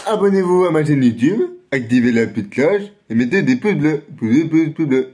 Abonnez-vous à ma chaîne YouTube, activez la petite cloche et mettez des pouces bleus. Pouces bleus.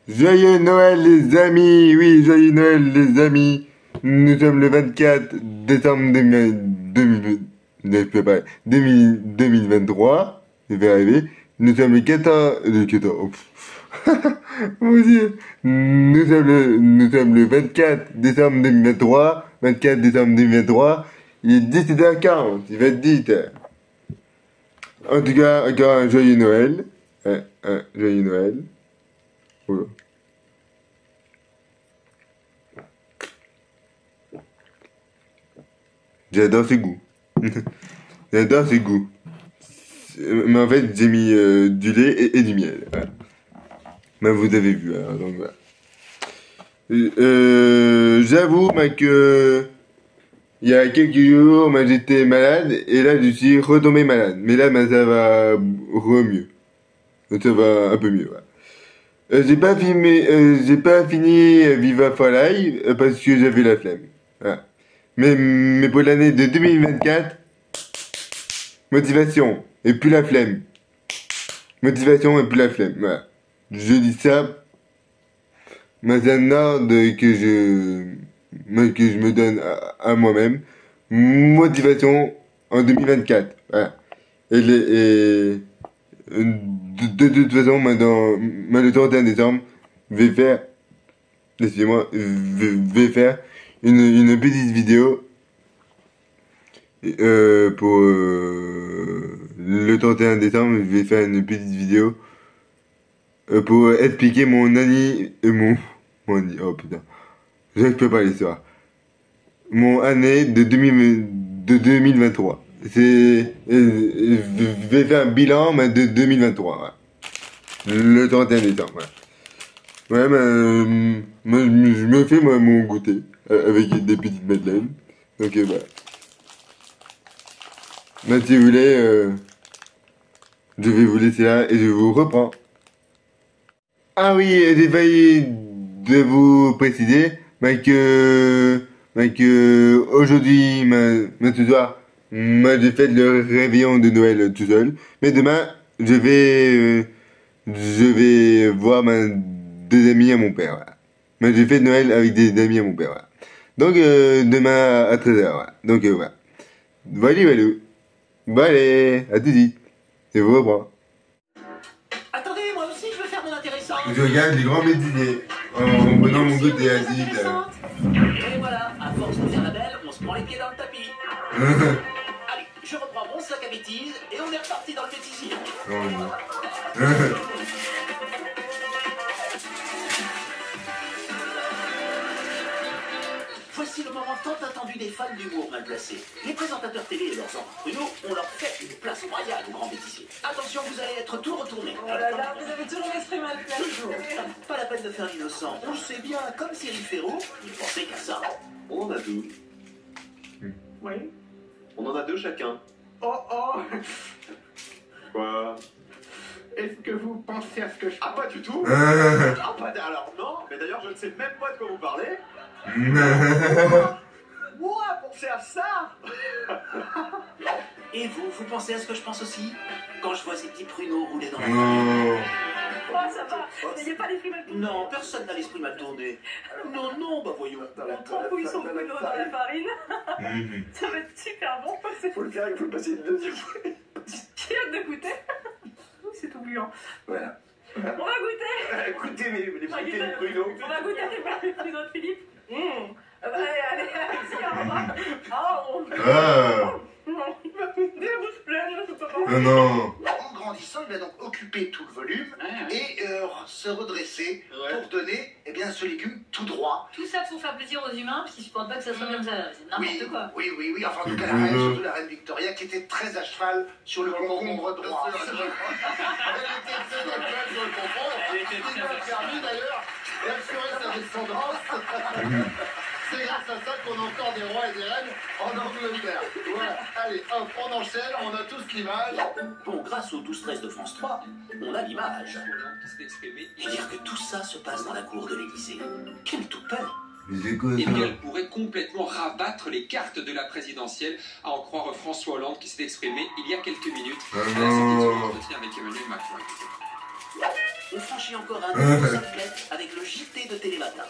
Joyeux Noël les amis, oui, joyeux Noël les amis. Nous sommes le 24 décembre 2023, je vais arriver. Nous sommes le 14, mon Dieu. Nous sommes le 24 décembre 2023, 24 décembre 2023, il est 17h40, il va être 18h. En tout cas, encore un joyeux Noël. Joyeux Noël. Voilà. J'adore ce goût. J'adore ce goût. Mais en fait, j'ai mis du lait et du miel. Voilà. Mais vous avez vu, alors, donc voilà. J'avoue, que il y a quelques jours, j'étais malade, et là, je suis retombé malade. Mais là, ça va mieux. Ça va un peu mieux, voilà. j'ai pas fini Viva Folly parce que j'avais la flemme. Voilà. Mais pour l'année de 2024, motivation et plus la flemme. Motivation et plus la flemme. Voilà. Je dis ça. Mais c'est un ordre que je me donne à moi-même. Motivation en 2024. Voilà. De toute façon, le 31 décembre, vais faire, excusez-moi, vais faire une petite vidéo pour le 31 décembre, je vais faire une petite vidéo pour expliquer mon oh putain, je peux pas l'histoire. Mon année de 2023. Je vais faire un bilan de 2023. Ouais. Le 31 décembre. Ouais, je me fais moi mon goûter avec des petites madeleines. Donc voilà. Si vous voulez, je vais vous laisser là et je vous reprends. Ah oui, j'ai failli de vous préciser que aujourd'hui, ce soir, j'ai fait le réveillon de Noël tout seul. Mais demain, je vais voir des amis à mon père. Voilà. Mais j'ai fait Noël avec des amis à mon père. Voilà. Donc demain à 13h. Voilà. Donc voilà. Voilà. Bon allez, à tout de suite. Je vous reprends. Attendez, moi aussi je veux faire de l'intéressant. Je regarde les grands métiers en prenant mon goûter à 18h. Et voilà, à force de faire la belle, on se prend les pieds dans le tapis. Allez, je reprends mon sac à bêtises et on est reparti dans le bêtisier. Voici le moment tant attendu des fans d'humour mal placés. Les présentateurs télé et leurs enfants pruneaux, on leur fait une place royale au grand bêtisier. Attention, vous allez être tout retourné. Oh là là, vous avez toujours l'esprit mal placé. Toujours. Pas la peine de faire l'innocent. On le sait bien, comme Cyril Ferraud, il pensait qu'à ça. On en a deux. Oui. On en a deux chacun. Oh oh. Quoi? Est-ce que vous pensez à ce que je Ah, pas du tout. Ah, pas alors non, mais d'ailleurs je ne sais même pas de quoi vous parlez. Moi, penser à ça? Et vous pensez à ce que je pense aussi? Quand je vois ces petits pruneaux rouler dans la Oh. Oh, ça va. N'ayez pas l'esprit mal tourné. Non, personne n'a l'esprit mal tourné. Non, bah voyons. On trempouille son pruneau dans la farine. Ça va être super bon. Faut le faire, il faut le passer une deuxième fois. J'ai hâte de goûter. C'est tout gluant. Voilà. On va goûter. Écoutez les bouteilles de pruneaux. On va goûter les pruneaux de Philippe. Allez, Ah. Des bouches pleines, je peux pas. Oh non. En grandissant, il va donc occuper tout le volume et se redresser pour donner ce légume tout droit. Tout ça pour faire plaisir aux humains, parce qu'ils supportent pas que ça soit comme ça. C'est n'importe quoi. Oui. Enfin, en tout cas, la reine, surtout la reine Victoria, qui était très à cheval sur le concombre droit. Elle était très à cheval sur le concombre. Elle était très à permis d'ailleurs. Et assurer sa descendance. C'est grâce à ça qu'on a encore des rois et des reines en Angleterre. Voilà. Allez, hop, on enchaîne, on a tous l'image. Bon, grâce au 12-13 de France 3, on a l'image. Et dire que tout ça se passe dans la cour de l'Élysée. Quelle toupeur! C'est quoi Eh bien, ça? elle pourrait complètement rabattre les cartes de la présidentielle, à en croire François Hollande qui s'est exprimé il y a quelques minutes à la sortie de son entretien avec Emmanuel Macron. On franchit encore un nouveau sommet avec le JT de Télématin.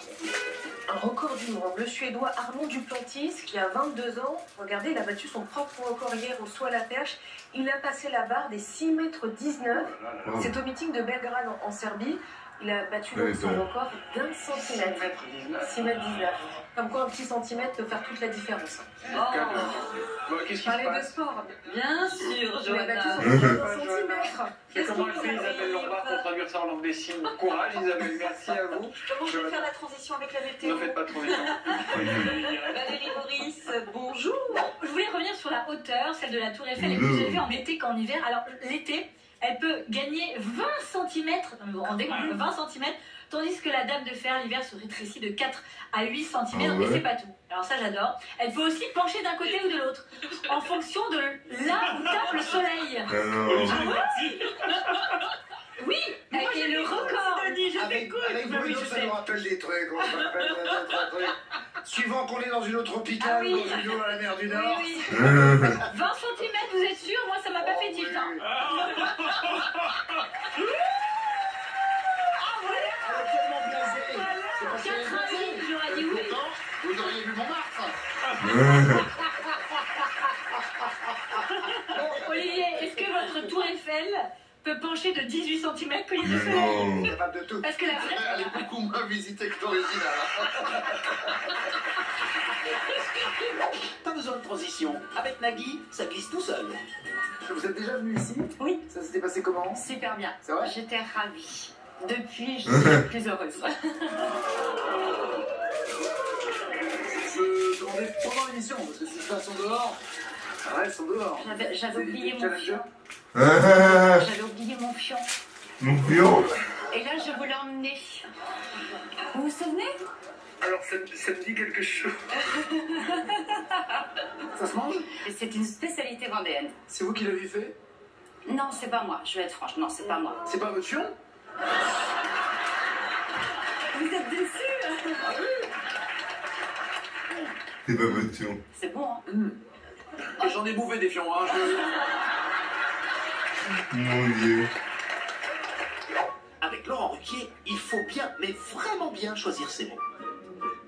Un record du monde. Le Suédois Armand Duplantis, qui a 22 ans, regardez, il a battu son propre record hier au saut à la perche. Il a passé la barre des 6,19 m. C'est au meeting de Belgrade en Serbie. Il a battu donc son record d'1 centimètre. 6,19 m. Comme quoi un petit centimètre peut faire toute la différence. Qu'est-ce qui se Parlez de passe? sport. Bien sûr, Il a battu Johanna. son record d'1 centimètre. C'est comment elle fait Isabelle Lombard pour traduire ça en langue des signes? Courage Isabelle, merci à vous. Comment je vais faire la transition avec la météo? Ne faites pas de transition. Valérie Maurice, bonjour. Je voulais revenir sur la hauteur, celle de la Tour Eiffel est plus élevée en été qu'en hiver. Alors l'été, elle peut gagner 20 cm, vous vous rendez compte, 20 cm, tandis que la Dame de Fer l'hiver se rétrécit de 4 à 8 cm, Ah ouais. mais c'est pas tout. Alors ça j'adore. Elle peut aussi pencher d'un côté ou de l'autre, en fonction de là où tape le soleil. Ah non. Oui, et le record. oui, Bruno, je ça sais. nous rappelle des trucs. On se rappelle des trucs. Suivant qu'on est dans une eau tropicale, Ah oui. dans une eau à la mer du Nord. Oui, oui. 20 cm, vous êtes sûr? Moi, ça m'a pas fait tilt. Hein. Elle est tellement blasée. C'est parce qu'elle est 88, blasée. j'aurais dit oui. Pourtant, vous auriez vu Montmartre. Bon, Olivier, est-ce que votre tour Eiffel peut pencher de 18 cm que les deux Non. Elle est capable de tout. Parce que la vraie... Elle est beaucoup moins visitée que l'original. Pas besoin de transition. Avec Nagui, ça glisse tout seul. Vous êtes déjà venu ici? Oui. Ça s'était passé comment? Super bien. C'est vrai? J'étais ravie. Depuis, je suis la plus heureuse. Je demandais pendant l'émission, parce que si je passe en dehors, ouais, ils sont dehors. J'avais oublié mon fion. Ah, J'avais oublié mon fion. mon pion. Et là, je voulais emmener. Vous vous souvenez? Alors, ça me dit quelque chose. Ça se mange? C'est une spécialité vendéenne. C'est vous qui l'avez fait? Non, c'est pas moi. Je vais être franche. Non, c'est pas moi. C'est pas votre fion? Vous êtes déçus? C'est pas votre pion. C'est bon, hein? Ah, j'en ai bouffé des fions, hein. Mon Dieu. Avec Laurent Ruquier, il faut bien, mais vraiment bien choisir ses mots.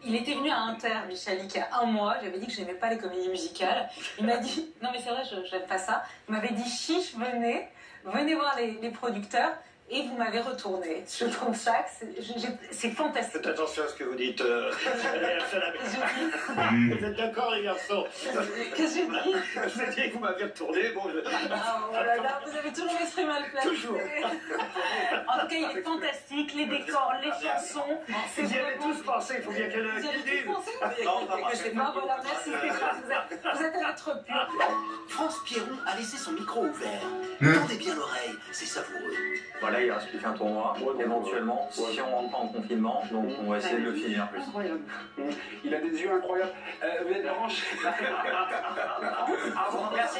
Il était venu à Inter, Michalik, il y a un mois. J'avais dit que je n'aimais pas les comédies musicales. Il m'a dit, non mais c'est vrai, je n'aime pas ça. Il m'avait dit, chiche, venez voir les producteurs. Et vous m'avez retourné. Je trouve ça, c'est fantastique. Faites attention à ce que vous dites. Mm. Vous êtes d'accord, les garçons? Qu'est-ce que j'ai dit? Je vous ai dit que vous m'aviez retourné. Bon, Ah, oh là là, vous avez toujours l'esprit mal placé. Toujours. En tout cas, il est fantastique. Les décors, les chansons. C'est Vous y avez vraiment... tous pensé. Il faut bien qu'elle Vous avez dise. tous pensé? Non, pas moi. Ah, voilà, merci Stéphane. Vous êtes un être pur. France Pierron a laissé son micro ouvert. Tendez bien l'oreille, c'est savoureux. Voilà, il reste plus qu'un tournoi, éventuellement, si on rentre pas en confinement, donc on va essayer de le finir plus. Incroyable. Il a des yeux incroyables. Vous êtes branché. Merci.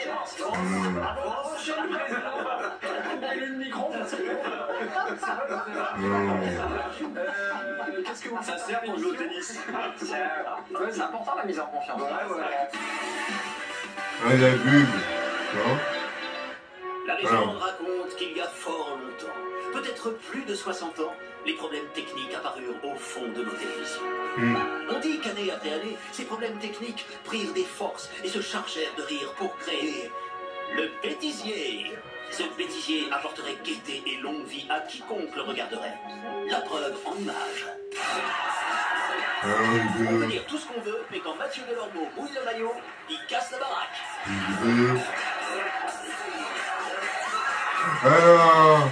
Il a eu le micro parce que. Qu'est-ce que vous Ça sert pour jouer au tennis. C'est important la mise en confiance. Ah, la pub. Non? La légende raconte qu'il y a fort longtemps, peut-être plus de 60 ans, les problèmes techniques apparurent au fond de nos télévisions. On dit qu'année après année, ces problèmes techniques prirent des forces et se chargèrent de rire pour créer le bêtisier. Ce bêtisier apporterait gaieté et longue vie à quiconque le regarderait. La preuve en images. On peut dire tout ce qu'on veut, mais quand Mathieu Delormeau mouille le maillot, il casse la baraque. Ah non.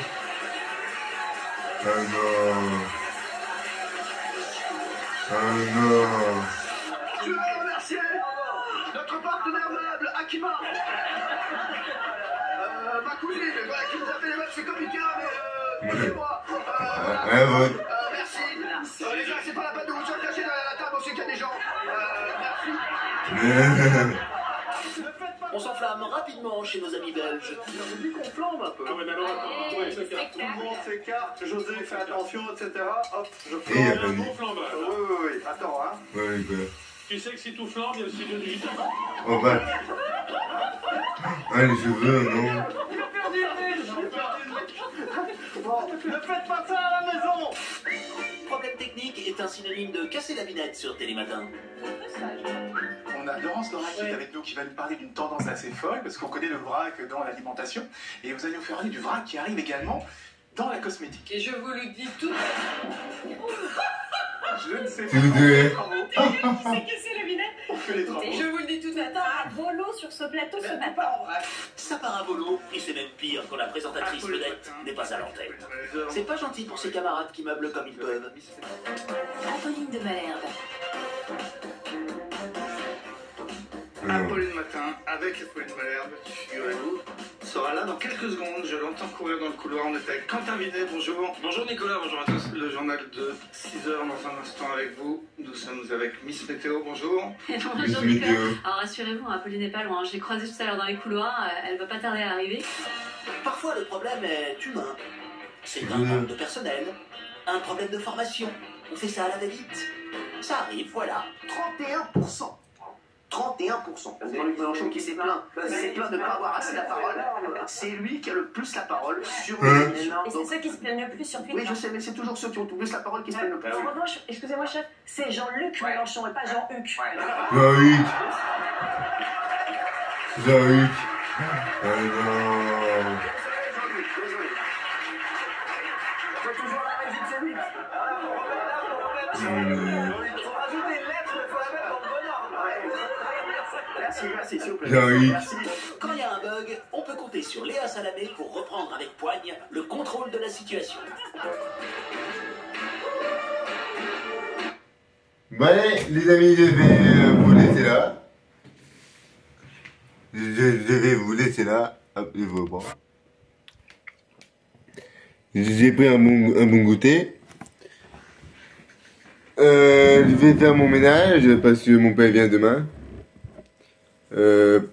Ah non. Ah non. Je veux remercier notre partenaire meuble, Akima. Ma cousine, voilà, qui nous a fait les meubles, c'est compliqué, mais c'est moi. Voilà. Merci. Les gars, c'est pas la peine de vous cacher derrière la table, on sait qu'il y a des gens. Merci. On s'enflamme rapidement chez nos amis belges. J'ai vu qu'on flambe un peu. Tout le monde s'écarte, José fait attention, etc. Hop, je Et il y a flambe. pas Un bon flambeur. Oui. Attends, hein. Ouais, quoi. Tu sais que si tout flambe, il y a le studio du gitan. On va. Ah, les cheveux, non. Bon, ne faites pas ça à la maison. Problème technique est un synonyme de casser la binette sur Télématin. On a Laurence Dora qui est avec nous, qui va nous parler d'une tendance assez folle, parce qu'on connaît le vrac dans l'alimentation, et vous allez nous faire parler du vrac qui arrive également dans la cosmétique. Et je vous le dis tout. Je ne sais pas. Tu veux dire? C'est cassé la binette. On fait les travaux. Je vous le dis tout attends, un volo sur ce plateau ce matin. Ça part à volo, et c'est même pire quand la présentatrice vedette n'est pas à l'antenne. C'est pas gentil pour ses camarades qui meublent comme ils peuvent. Apolline de Malherbe. Apolline Matin, avec Apolline Malherbe, figurez-vous, sera là dans quelques secondes. Je l'entends courir dans le couloir. On est avec Quentin Vinet, bonjour. Bonjour Nicolas, bonjour à tous. Le journal de 6h dans un instant avec vous. Nous sommes avec Miss Météo, bonjour. Bonjour Nicolas. Alors rassurez-vous, Apolline n'est pas loin. Je l'ai croisée tout à l'heure dans les couloirs. Elle va pas tarder à arriver. Parfois, le problème est humain. C'est un manque de personnel, Un problème de formation. On fait ça à la va-vite. Ça arrive, voilà. 31%. 31%. C'est Jean-Luc Mélenchon qui s'est plaint. Il s'est plaint de ne pas avoir assez la parole. C'est lui qui a le plus la parole sur les émissions. Et c'est ceux qui se plaignent le plus sur Twitter. Oui, je sais, mais c'est toujours ceux qui ont le plus la parole qui se plaignent le plus. En revanche, excusez-moi, chef, c'est Jean-Luc Mélenchon et pas Jean-Huc. Jean-Huc. Jean-Huc. Ah non. C'est toujours la régie de celui. Merci, s'il vous plaît. Jean-Huc. Quand il y a un bug, on peut compter sur Léa Salamé pour reprendre avec poigne le contrôle de la situation. Bon allez, les amis, je vais vous laisser là. Je vais vous laisser là. Hop, je vous reprends. J'ai pris un bon goûter. Je vais faire mon ménage parce que mon père vient demain. Vous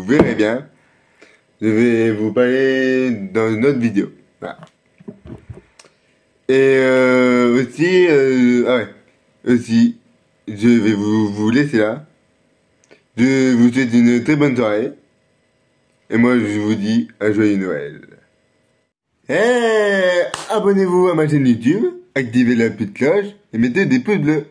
verrez bien. Je vais vous parler dans une autre vidéo. Voilà. Et aussi, je vais vous laisser là. Je vous souhaite une très bonne soirée. Et moi, je vous dis un joyeux Noël. Et abonnez-vous à ma chaîne YouTube, activez la petite cloche et mettez des pouces bleus.